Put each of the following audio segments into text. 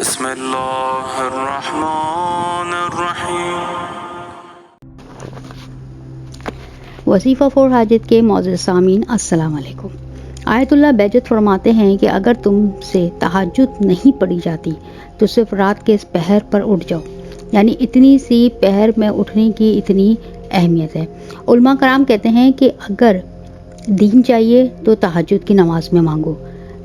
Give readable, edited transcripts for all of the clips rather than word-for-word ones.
بسم اللہ الرحمن الرحیم۔ وظیفہ فور حاجت کے معزز سامعین السلام علیکم۔ آیت اللہ بہجت فرماتے ہیں کہ اگر تم سے تہجد نہیں پڑھی جاتی تو صرف رات کے اس پہر پر اٹھ جاؤ، یعنی اتنی سی پہر میں اٹھنے کی اتنی اہمیت ہے۔ علماء کرام کہتے ہیں کہ اگر دین چاہیے تو تہجد کی نماز میں مانگو،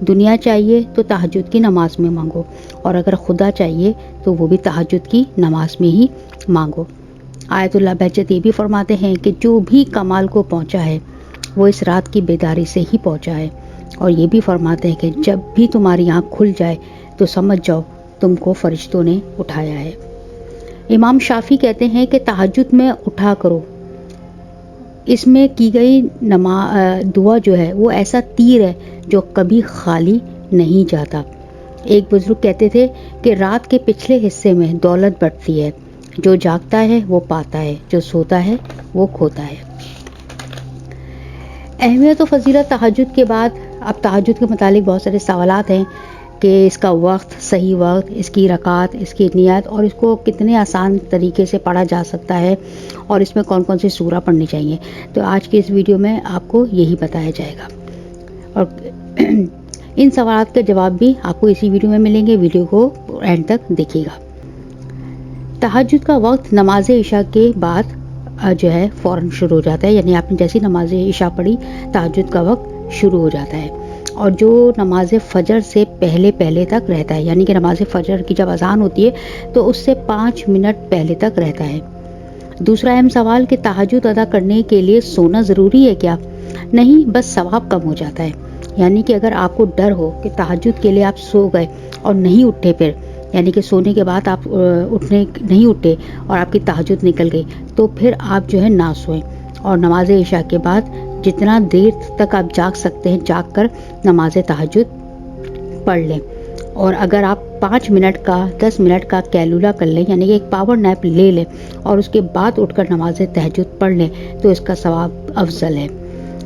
دنیا چاہیے تو تہجد کی نماز میں مانگو، اور اگر خدا چاہیے تو وہ بھی تہجد کی نماز میں ہی مانگو۔ آیت اللہ بہجت یہ بھی فرماتے ہیں کہ جو بھی کمال کو پہنچا ہے وہ اس رات کی بیداری سے ہی پہنچا ہے، اور یہ بھی فرماتے ہیں کہ جب بھی تمہاری آنکھ کھل جائے تو سمجھ جاؤ تم کو فرشتوں نے اٹھایا ہے۔ امام شافعی کہتے ہیں کہ تہجد میں اٹھا کرو، اس میں کی گئی دعا جو ہے وہ ایسا تیر ہے جو کبھی خالی نہیں جاتا۔ ایک بزرگ کہتے تھے کہ رات کے پچھلے حصے میں دولت بڑھتی ہے، جو جاگتا ہے وہ پاتا ہے، جو سوتا ہے وہ کھوتا ہے۔ اہمیت و فضیلت تہجد کے بعد اب تہجد کے متعلق بہت سارے سوالات ہیں کہ اس کا وقت، صحیح وقت، اس کی رکعات، اس کی نیت، اور اس کو کتنے آسان طریقے سے پڑھا جا سکتا ہے، اور اس میں کون کون سی سورہ پڑھنی چاہیے۔ تو آج کی اس ویڈیو میں آپ کو یہی بتایا جائے گا، اور ان سوالات کے جواب بھی آپ کو اسی ویڈیو میں ملیں گے۔ ویڈیو کو اینڈ تک دیکھیے گا۔ تہجد کا وقت نماز عشاء کے بعد جو ہے فوراً شروع ہو جاتا ہے، یعنی آپ نے جیسی نماز عشاء پڑھی تہجد کا وقت شروع ہو جاتا ہے، اور جو نماز فجر سے پہلے تک رہتا ہے، یعنی کہ نماز فجر کی جب اذان ہوتی ہے تو اس سے 5 منٹ پہلے تک رہتا ہے۔ دوسرا اہم سوال کہ تہجد ادا کرنے کے لیے سونا ضروری ہے کیا؟ نہیں، بس ثواب کم ہو جاتا ہے۔ یعنی کہ اگر آپ کو ڈر ہو کہ تہجد کے لیے آپ سو گئے اور نہیں اٹھے، پھر یعنی کہ سونے کے بعد آپ نہیں اٹھے اور آپ کی تہجد نکل گئی، تو پھر آپ جو ہے نہ سوئیں، اور نماز عشاء کے بعد جتنا دیر تک آپ جاگ سکتے ہیں جاگ کر نماز تہجد پڑھ لیں۔ اور اگر آپ 5 منٹ کا 10 منٹ کا کیلولہ کر لیں، یعنی کہ ایک پاور نیپ لے لیں اور اس کے بعد اٹھ کر نماز تہجد پڑھ لیں تو اس کا ثواب افضل ہے۔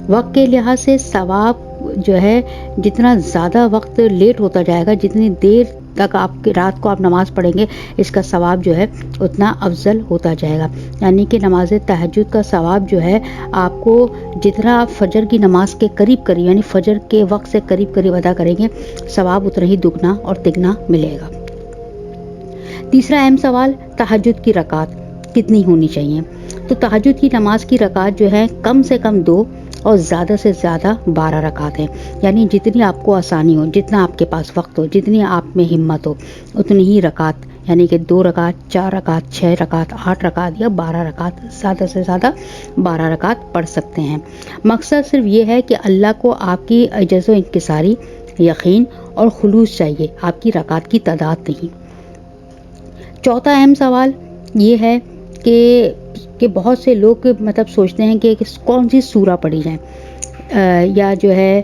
وقت کے لحاظ سے ثواب جو ہے جتنا زیادہ وقت لیٹ ہوتا جائے گا، جتنی دیر تک رات کو آپ نماز پڑھیں گے، اس کا ثواب جو ہے اتنا افضل ہوتا جائے گا۔ یعنی کہ نماز تہجد کا ثواب جو ہے آپ کو جتنا آپ فجر کی نماز کے قریب یعنی فجر کے وقت سے قریب ادا کریں گے، ثواب اتنا ہی دگنا اور تگنا ملے گا۔ تیسرا اہم سوال تہجد کی رکعات کتنی ہونی چاہیے؟ تو تہجد کی نماز کی رکعات جو ہے کم سے کم 2 اور زیادہ سے زیادہ 12 رکعات ہیں، یعنی جتنی آپ کو آسانی ہو، جتنا آپ کے پاس وقت ہو، جتنی آپ میں ہمت ہو، اتنی ہی رکعات، یعنی کہ 2 رکعات، 4 رکعات، 6 رکعات، 8 رکعات یا 12 رکعات، زیادہ سے زیادہ 12 رکعات پڑھ سکتے ہیں۔ مقصد صرف یہ ہے کہ اللہ کو آپ کی عجز و انکساری، یقین اور خلوص چاہیے، آپ کی رکعات کی تعداد نہیں۔ چوتھا اہم سوال یہ ہے کہ بہت سے لوگ سوچتے ہیں کہ کون سی سورہ پڑھی جائے، یا جو ہے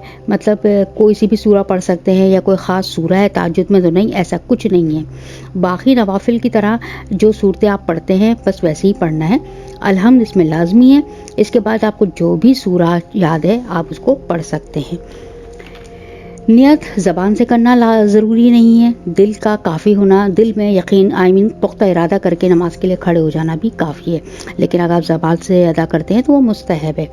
کوئی سی بھی سورہ پڑھ سکتے ہیں، یا کوئی خاص سورہ ہے تہجد میں؟ تو نہیں، ایسا کچھ نہیں ہے۔ باقی نوافل کی طرح جو صورتیں آپ پڑھتے ہیں بس ویسے ہی پڑھنا ہے۔ الحمد اس میں لازمی ہے، اس کے بعد آپ کو جو بھی سورہ یاد ہے آپ اس کو پڑھ سکتے ہیں۔ نیت زبان سے کرنا ضروری نہیں ہے، دل کا کافی ہونا، دل میں یقین پختہ ارادہ کر کے نماز کے لیے کھڑے ہو جانا بھی کافی ہے، لیکن اگر آپ زبان سے ادا کرتے ہیں تو وہ مستحب ہے۔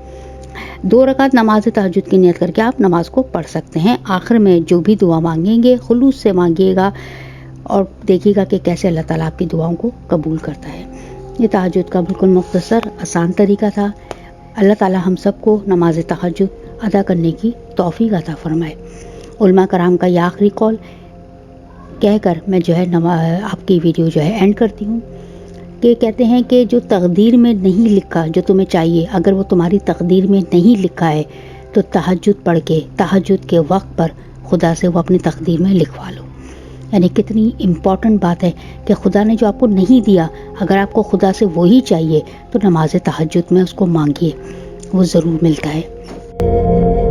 2 رکعت نماز تہجد کی نیت کر کے آپ نماز کو پڑھ سکتے ہیں۔ آخر میں جو بھی دعا مانگیں گے خلوص سے مانگیے گا، اور دیکھیے گا کہ کیسے اللہ تعالیٰ آپ کی دعاؤں کو قبول کرتا ہے۔ یہ تہجد کا بالکل مختصر آسان طریقہ تھا۔ اللہ تعالیٰ ہم سب کو نماز تہجد ادا کرنے کی توفیق عطا فرمائے۔ علماء کرام کا یہ آخری قول کہہ کر میں جو ہے آپ کی ویڈیو جو ہے اینڈ کرتی ہوں، کہ کہتے ہیں کہ جو تقدیر میں نہیں لکھا جو تمہیں چاہیے، اگر وہ تمہاری تقدیر میں نہیں لکھا ہے تو تہجد پڑھ کے تہجد کے وقت پر خدا سے وہ اپنی تقدیر میں لکھوا لو۔ یعنی کتنی امپورٹنٹ بات ہے کہ خدا نے جو آپ کو نہیں دیا، اگر آپ کو خدا سے وہی چاہیے تو نماز تہجد میں اس کو مانگیے، وہ ضرور ملتا ہے۔